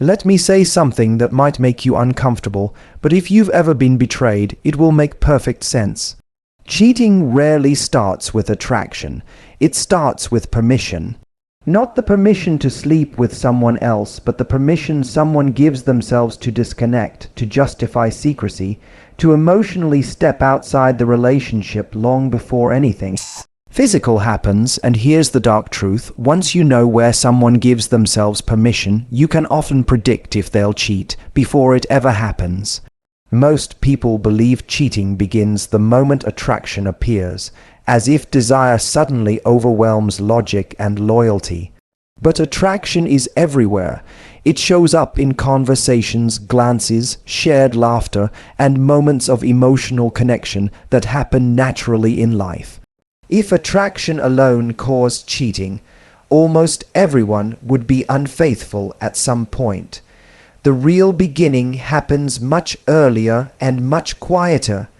Let me say something that might make you uncomfortable, but if you've ever been betrayed, it will make perfect sense. Cheating rarely starts with attraction. It starts with permission. Not the permission to sleep with someone else, but the permission someone gives themselves to disconnect, to justify secrecy, to emotionally step outside the relationship long before anything physical happens. And here's the dark truth: once you know where someone gives themselves permission, you can often predict if they'll cheat before it ever happens. Most people believe cheating begins the moment attraction appears, as if desire suddenly overwhelms logic and loyalty. But attraction is everywhere. It shows up in conversations, glances, shared laughter, and moments of emotional connection that happen naturally in life. If attraction alone caused cheating, almost everyone would be unfaithful at some point. The real beginning happens much earlier and much quieter.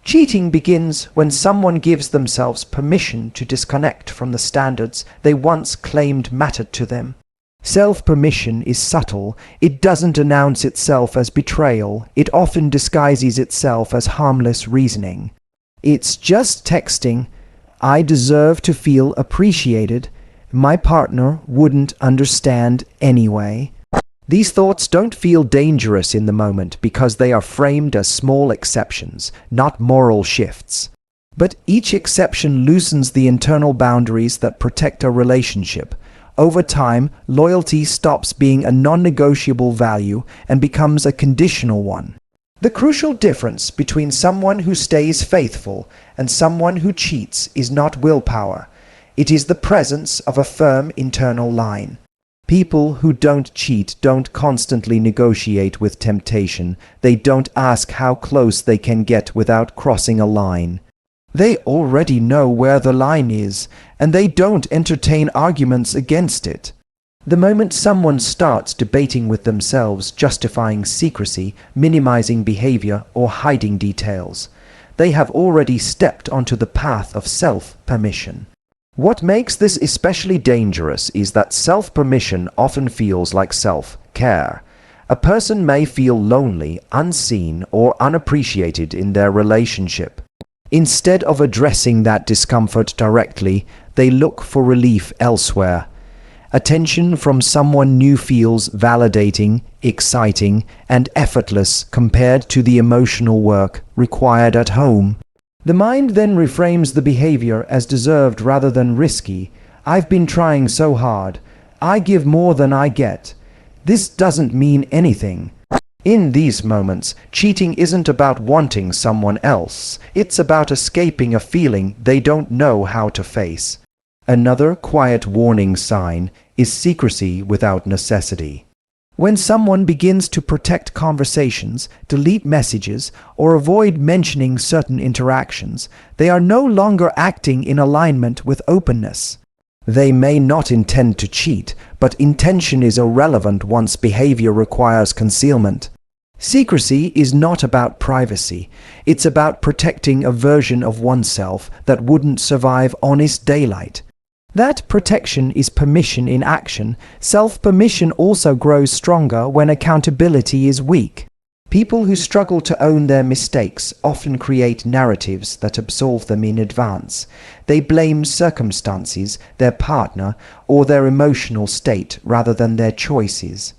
Cheating begins when someone gives themselves permission to disconnect from the standards they once claimed mattered to them. Self-permission is subtle. It doesn't announce itself as betrayal. It often disguises itself as harmless reasoning. It's just texting, "I deserve to feel appreciated. My partner wouldn't understand anyway." These thoughts don't feel dangerous in the moment because they are framed as small exceptions, not moral shifts. But each exception loosens the internal boundaries that protect a relationship. Over time, loyalty stops being a non-negotiable value and becomes a conditional one. The crucial difference between someone who stays faithful and someone who cheats is not willpower. It is the presence of a firm internal line. People who don't cheat don't constantly negotiate with temptation. They don't ask how close they can get without crossing a line. They already know where the line is, and they don't entertain arguments against it. The moment someone starts debating with themselves, justifying secrecy, minimizing behavior, or hiding details, they have already stepped onto the path of self-permission. What makes this especially dangerous is that self-permission often feels like self-care. A person may feel lonely, unseen, or unappreciated in their relationship. Instead of addressing that discomfort directly, they look for relief elsewhere. Attention from someone new feels validating, exciting, and effortless compared to the emotional work required at home. The mind then reframes the behavior as deserved rather than risky. "I've been trying so hard. I give more than I get. This doesn't mean anything." In these moments, cheating isn't about wanting someone else. It's about escaping a feeling they don't know how to face. Another quiet warning sign is secrecy without necessity. When someone begins to protect conversations, delete messages, or avoid mentioning certain interactions, they are no longer acting in alignment with openness. They may not intend to cheat, but intention is irrelevant once behavior requires concealment. Secrecy is not about privacy. It's about protecting a version of oneself that wouldn't survive honest daylight. That protection is permission in action. Self-permission also grows stronger when accountability is weak. People who struggle to own their mistakes often create narratives that absolve them in advance. They blame circumstances, their partner, or their emotional state rather than their choices.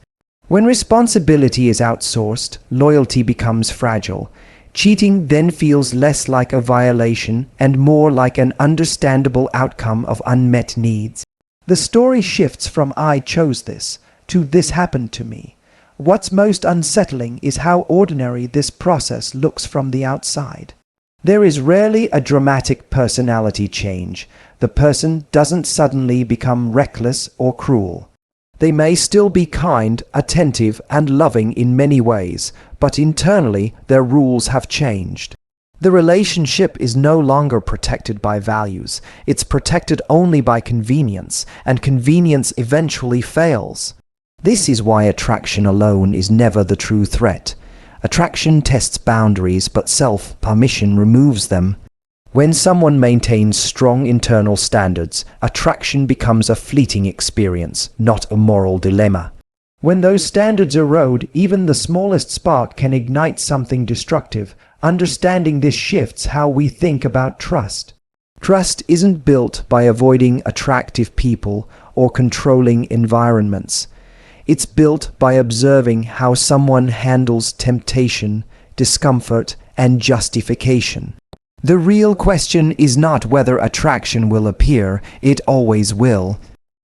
When responsibility is outsourced, loyalty becomes fragile. Cheating then feels less like a violation and more like an understandable outcome of unmet needs. The story shifts from "I chose this" to "this happened to me." What's most unsettling is how ordinary this process looks from the outside. There is rarely a dramatic personality change. The person doesn't suddenly become reckless or cruel. They may still be kind, attentive, and loving in many ways, but internally their rules have changed. The relationship is no longer protected by values. It's protected only by convenience, and convenience eventually fails. This is why attraction alone is never the true threat. Attraction tests boundaries, but self-permission removes them. When someone maintains strong internal standards, attraction becomes a fleeting experience, not a moral dilemma. When those standards erode, even the smallest spark can ignite something destructive. Understanding this shifts how we think about trust. Trust isn't built by avoiding attractive people or controlling environments. It's built by observing how someone handles temptation, discomfort, and justification. The real question is not whether attraction will appear, it always will.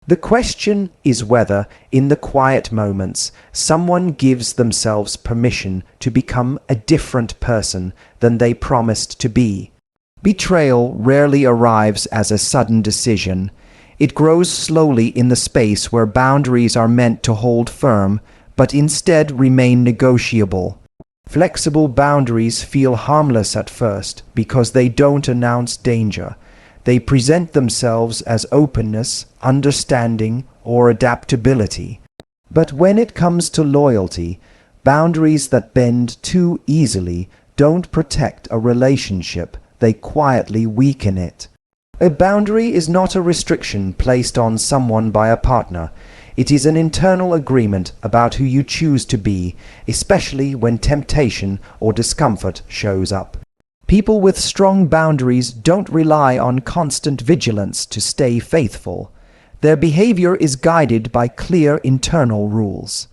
The question is whether, in the quiet moments, someone gives themselves permission to become a different person than they promised to be. Betrayal rarely arrives as a sudden decision. It grows slowly in the space where boundaries are meant to hold firm, but instead remain negotiable. Flexible boundaries feel harmless at first because they don't announce danger. They present themselves as openness, understanding, or adaptability. But when it comes to loyalty, boundaries that bend too easily don't protect a relationship, they quietly weaken it. A boundary is not a restriction placed on someone by a partner. It is an internal agreement about who you choose to be, especially when temptation or discomfort shows up. People with strong boundaries don't rely on constant vigilance to stay faithful. Their behavior is guided by clear internal rules.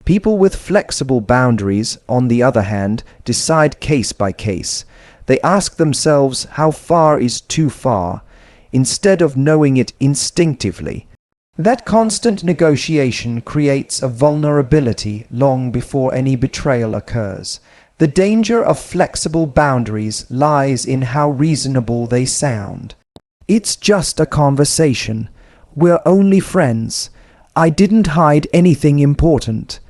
People with flexible boundaries, on the other hand, decide case by case. They ask themselves how far is too far, instead of knowing it instinctively. That constant negotiation creates a vulnerability long before any betrayal occurs. The danger of flexible boundaries lies in how reasonable they sound. It's just a conversation. We're only friends. I didn't hide anything important.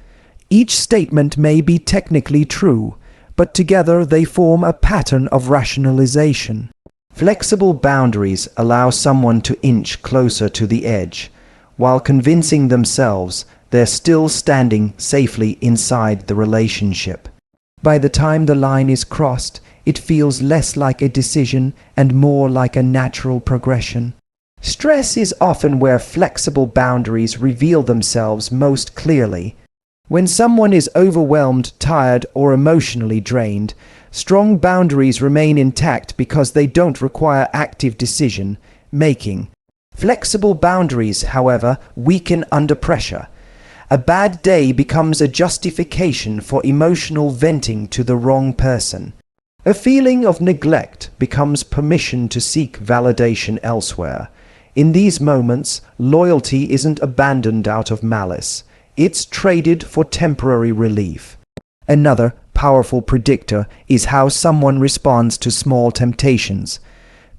Each statement may be technically true, but together they form a pattern of rationalization. Flexible boundaries allow someone to inch closer to the edge, while convincing themselves they're still standing safely inside the relationship. By the time the line is crossed, it feels less like a decision and more like a natural progression. Stress is often where flexible boundaries reveal themselves most clearly. When someone is overwhelmed, tired, or emotionally drained, strong boundaries remain intact because they don't require active decision-making. Flexible boundaries, however, weaken under pressure. A bad day becomes a justification for emotional venting to the wrong person. A feeling of neglect becomes permission to seek validation elsewhere. In these moments, loyalty isn't abandoned out of malice. It's traded for temporary relief. Another powerful predictor is how someone responds to small temptations.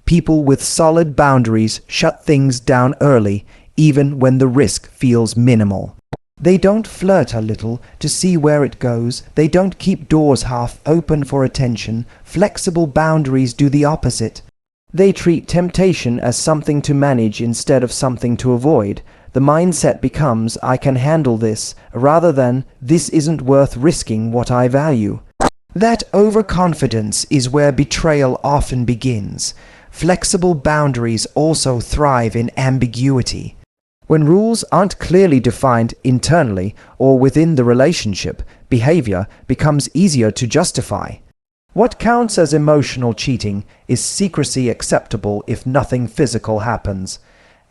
People with solid boundaries shut things down early, even when the risk feels minimal. They don't flirt a little to see where it goes. They don't keep doors half open for attention. Flexible boundaries do the opposite. They treat temptation as something to manage instead of something to avoid. The mindset becomes, I can handle this, rather than, this isn't worth risking what I value. That overconfidence is where betrayal often begins. Flexible boundaries also thrive in ambiguity. When rules aren't clearly defined internally or within the relationship, behavior becomes easier to justify. What counts as emotional cheating is secrecy acceptable if nothing physical happens.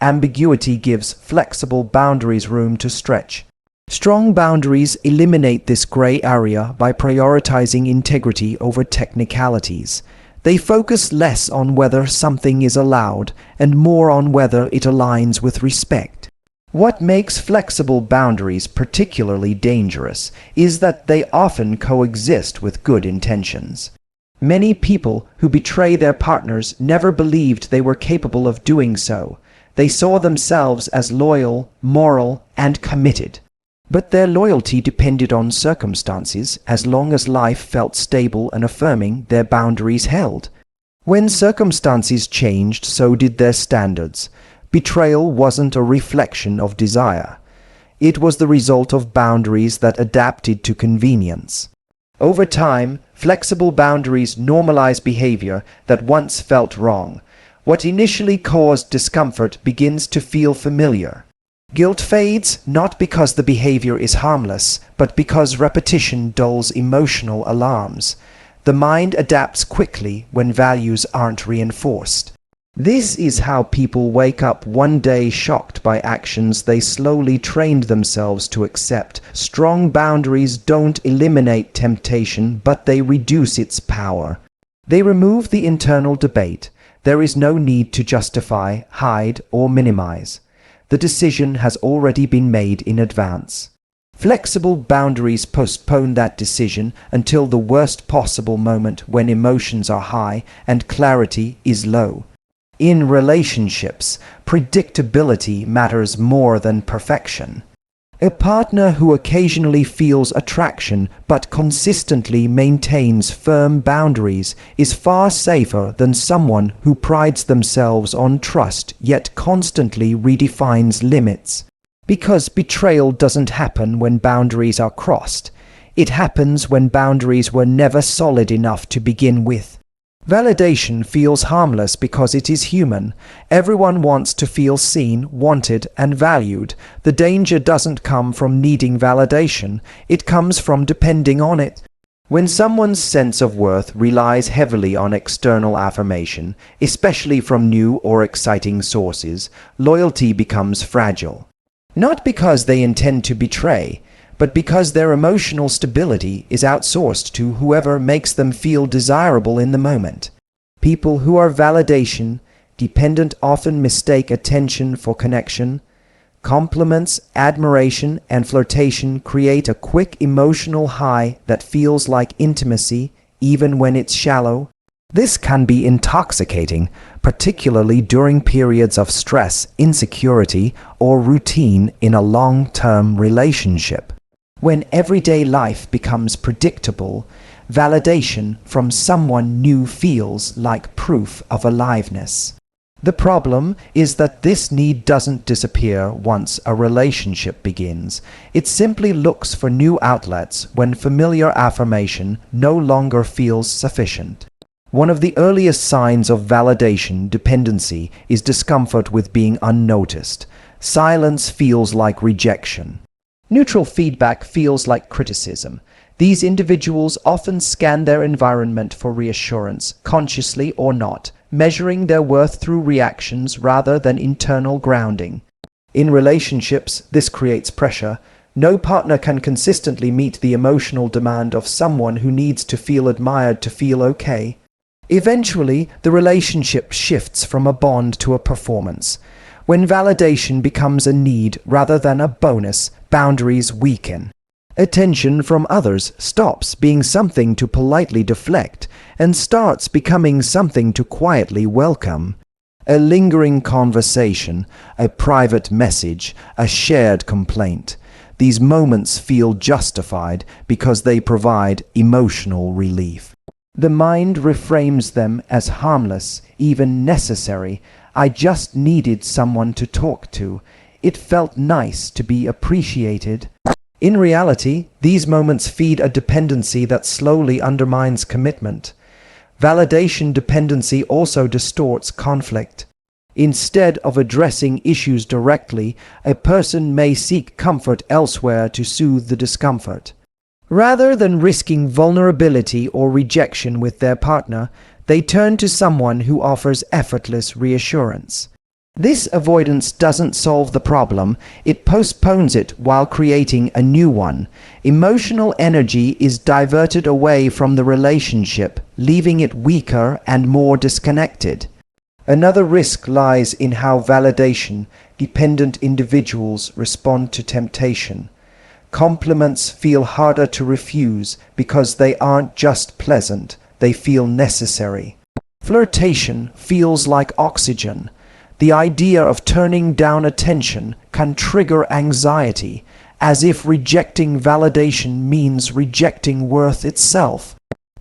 Ambiguity gives flexible boundaries room to stretch. Strong boundaries eliminate this gray area by prioritizing integrity over technicalities. They focus less on whether something is allowed and more on whether it aligns with respect. What makes flexible boundaries particularly dangerous is that they often coexist with good intentions. Many people who betray their partners never believed they were capable of doing so. They saw themselves as loyal, moral, and committed. But their loyalty depended on circumstances. As long as life felt stable and affirming, their boundaries held. When circumstances changed, so did their standards. Betrayal wasn't a reflection of desire. It was the result of boundaries that adapted to convenience. Over time, flexible boundaries normalize behavior that once felt wrong. What initially caused discomfort begins to feel familiar. Guilt fades not because the behavior is harmless, but because repetition dulls emotional alarms. The mind adapts quickly when values aren't reinforced. This is how people wake up one day shocked by actions they slowly trained themselves to accept. Strong boundaries don't eliminate temptation, but they reduce its power. They remove the internal debate. There is no need to justify, hide, or minimize. The decision has already been made in advance. Flexible boundaries postpone that decision until the worst possible moment when emotions are high and clarity is low. In relationships, predictability matters more than perfection. A partner who occasionally feels attraction but consistently maintains firm boundaries is far safer than someone who prides themselves on trust yet constantly redefines limits. Because betrayal doesn't happen when boundaries are crossed. It happens when boundaries were never solid enough to begin with. Validation feels harmless because it is human. Everyone wants to feel seen, wanted, and valued. The danger doesn't come from needing validation. It comes from depending on it. When someone's sense of worth relies heavily on external affirmation, especially from new or exciting sources, loyalty becomes fragile. Not because they intend to betray, but because their emotional stability is outsourced to whoever makes them feel desirable in the moment. People who are validation dependent often mistake attention for connection. Compliments, admiration, and flirtation create a quick emotional high that feels like intimacy, even when it's shallow. This can be intoxicating, particularly during periods of stress, insecurity, or routine in a long-term relationship. When everyday life becomes predictable, validation from someone new feels like proof of aliveness. The problem is that this need doesn't disappear once a relationship begins. It simply looks for new outlets when familiar affirmation no longer feels sufficient. One of the earliest signs of validation dependency is discomfort with being unnoticed. Silence feels like rejection. Neutral feedback feels like criticism. These individuals often scan their environment for reassurance, consciously or not, measuring their worth through reactions rather than internal grounding. In relationships, this creates pressure. No partner can consistently meet the emotional demand of someone who needs to feel admired to feel okay. Eventually, the relationship shifts from a bond to a performance. When validation becomes a need rather than a bonus, boundaries weaken. Attention from others stops being something to politely deflect and starts becoming something to quietly welcome. A lingering conversation, a private message, a shared complaint. These moments feel justified because they provide emotional relief. The mind reframes them as harmless, even necessary. I just needed someone to talk to. It felt nice to be appreciated. In reality, these moments feed a dependency that slowly undermines commitment. Validation dependency also distorts conflict. Instead of addressing issues directly, a person may seek comfort elsewhere to soothe the discomfort. Rather than risking vulnerability or rejection with their partner, they turn to someone who offers effortless reassurance. This avoidance doesn't solve the problem, it postpones it while creating a new one. Emotional energy is diverted away from the relationship, leaving it weaker and more disconnected. Another risk lies in how validation-dependent individuals respond to temptation. Compliments feel harder to refuse because they aren't just pleasant, they feel necessary. Flirtation feels like oxygen. The idea of turning down attention can trigger anxiety, as if rejecting validation means rejecting worth itself.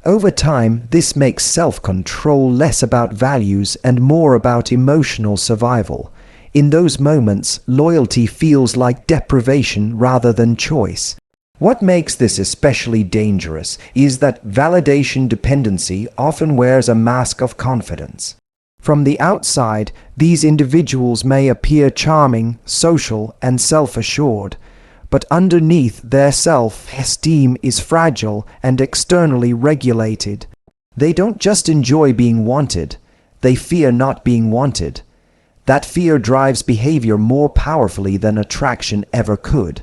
Over time, this makes self-control less about values and more about emotional survival. In those moments, loyalty feels like deprivation rather than choice. What makes this especially dangerous is that validation dependency often wears a mask of confidence. From the outside, these individuals may appear charming, social, and self-assured, but underneath their self-esteem is fragile and externally regulated. They don't just enjoy being wanted, they fear not being wanted. That fear drives behavior more powerfully than attraction ever could.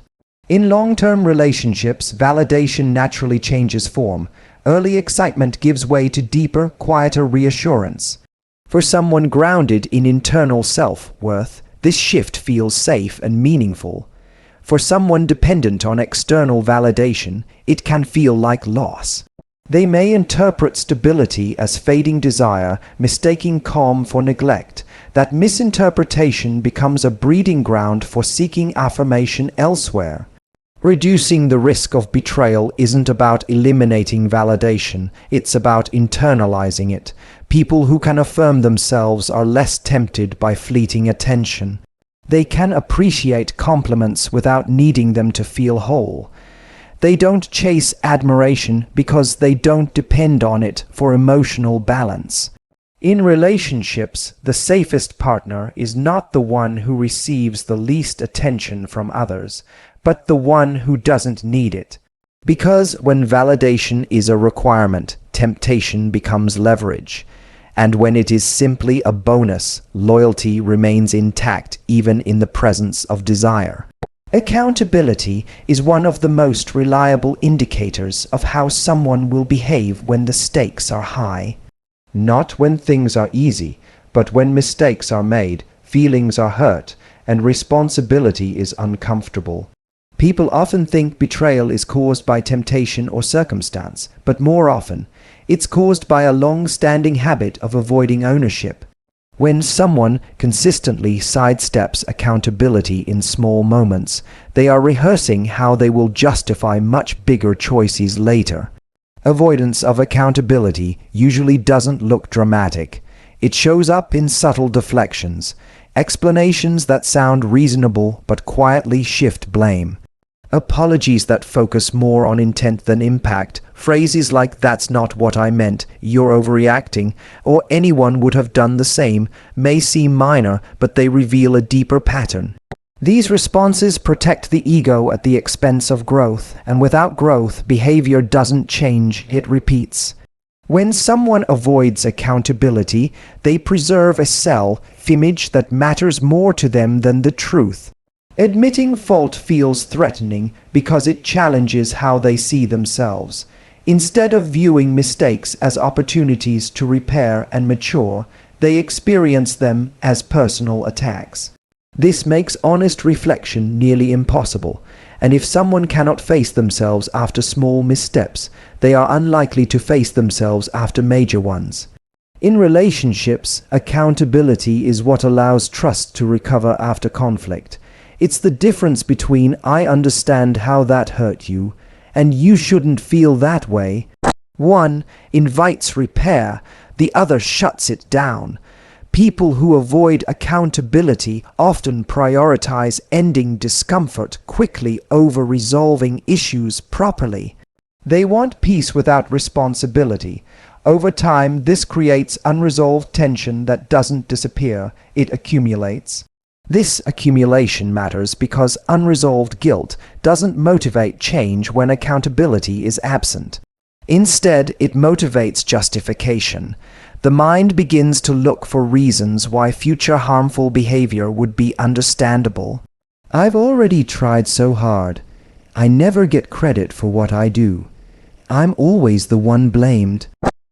In long-term relationships, validation naturally changes form. Early excitement gives way to deeper, quieter reassurance. For someone grounded in internal self-worth, this shift feels safe and meaningful. For someone dependent on external validation, it can feel like loss. They may interpret stability as fading desire, mistaking calm for neglect. That misinterpretation becomes a breeding ground for seeking affirmation elsewhere. Reducing the risk of betrayal isn't about eliminating validation, it's about internalizing it. People who can affirm themselves are less tempted by fleeting attention. They can appreciate compliments without needing them to feel whole. They don't chase admiration because they don't depend on it for emotional balance. In relationships, the safest partner is not the one who receives the least attention from others, but the one who doesn't need it. Because when validation is a requirement, temptation becomes leverage. And when it is simply a bonus, loyalty remains intact even in the presence of desire. Accountability is one of the most reliable indicators of how someone will behave when the stakes are high. Not when things are easy, but when mistakes are made, feelings are hurt, and responsibility is uncomfortable. People often think betrayal is caused by temptation or circumstance, but more often, it's caused by a long-standing habit of avoiding ownership. When someone consistently sidesteps accountability in small moments, they are rehearsing how they will justify much bigger choices later. Avoidance of accountability usually doesn't look dramatic. It shows up in subtle deflections, explanations that sound reasonable but quietly shift blame. Apologies that focus more on intent than impact, phrases like "that's not what I meant," "you're overreacting," or "anyone would have done the same" may seem minor, but they reveal a deeper pattern. These responses protect the ego at the expense of growth, and without growth, behavior doesn't change, it repeats. When someone avoids accountability, they preserve a self-image that matters more to them than the truth. Admitting fault feels threatening because it challenges how they see themselves. Instead of viewing mistakes as opportunities to repair and mature, they experience them as personal attacks. This makes honest reflection nearly impossible, and if someone cannot face themselves after small missteps, they are unlikely to face themselves after major ones. In relationships, accountability is what allows trust to recover after conflict. It's the difference between "I understand how that hurt you" and "you shouldn't feel that way." One invites repair, the other shuts it down. People who avoid accountability often prioritize ending discomfort quickly over resolving issues properly. They want peace without responsibility. Over time, this creates unresolved tension that doesn't disappear, it accumulates. This accumulation matters because unresolved guilt doesn't motivate change when accountability is absent. Instead, it motivates justification. The mind begins to look for reasons why future harmful behavior would be understandable. "I've already tried so hard. I never get credit for what I do. I'm always the one blamed."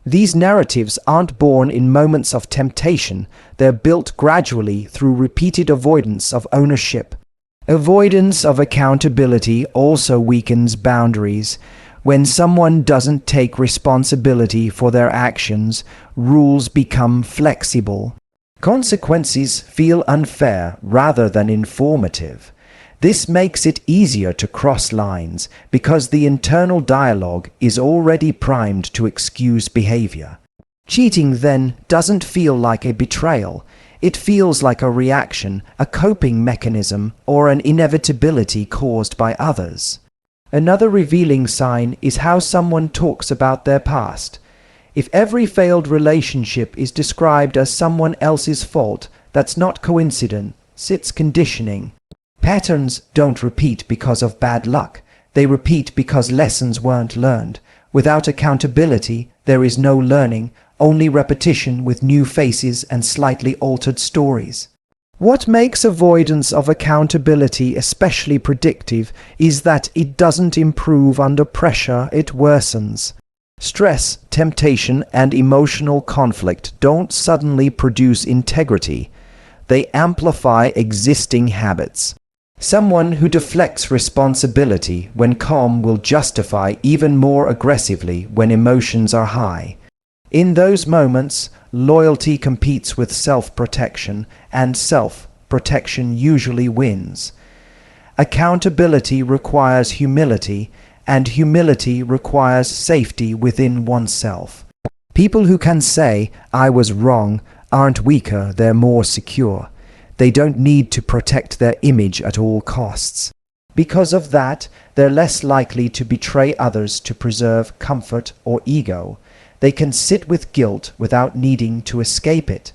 These narratives aren't born in moments of temptation, they're built gradually through repeated avoidance of ownership. Avoidance of accountability also weakens boundaries. When someone doesn't take responsibility for their actions, rules become flexible. Consequences feel unfair rather than informative. This makes it easier to cross lines because the internal dialogue is already primed to excuse behavior. Cheating then doesn't feel like a betrayal. It feels like a reaction, a coping mechanism, or an inevitability caused by others. Another revealing sign is how someone talks about their past. If every failed relationship is described as someone else's fault, that's not coincidence, it's conditioning. Patterns don't repeat because of bad luck. They repeat because lessons weren't learned. Without accountability, there is no learning, only repetition with new faces and slightly altered stories. What makes avoidance of accountability especially predictive is that it doesn't improve under pressure, it worsens. Stress, temptation, and emotional conflict don't suddenly produce integrity. They amplify existing habits. Someone who deflects responsibility when calm will justify even more aggressively when emotions are high. In those moments, loyalty competes with self-protection, and self-protection usually wins. Accountability requires humility, and humility requires safety within oneself. People who can say, "I was wrong," aren't weaker, they're more secure. They don't need to protect their image at all costs. Because of that, they're less likely to betray others to preserve comfort or ego. They can sit with guilt without needing to escape it.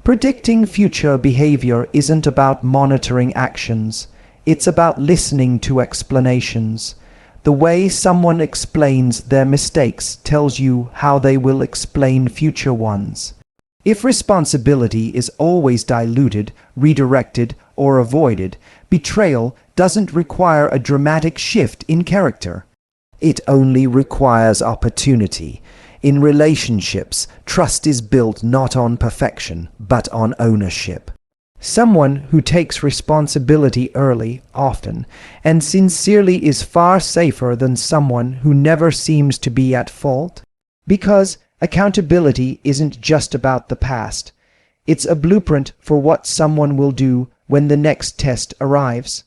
Predicting future behavior isn't about monitoring actions. It's about listening to explanations. The way someone explains their mistakes tells you how they will explain future ones. If responsibility is always diluted, redirected, or avoided, betrayal doesn't require a dramatic shift in character. It only requires opportunity. In relationships, trust is built not on perfection, but on ownership. Someone who takes responsibility early, often, and sincerely is far safer than someone who never seems to be at fault. Because accountability isn't just about the past. It's a blueprint for what someone will do when the next test arrives.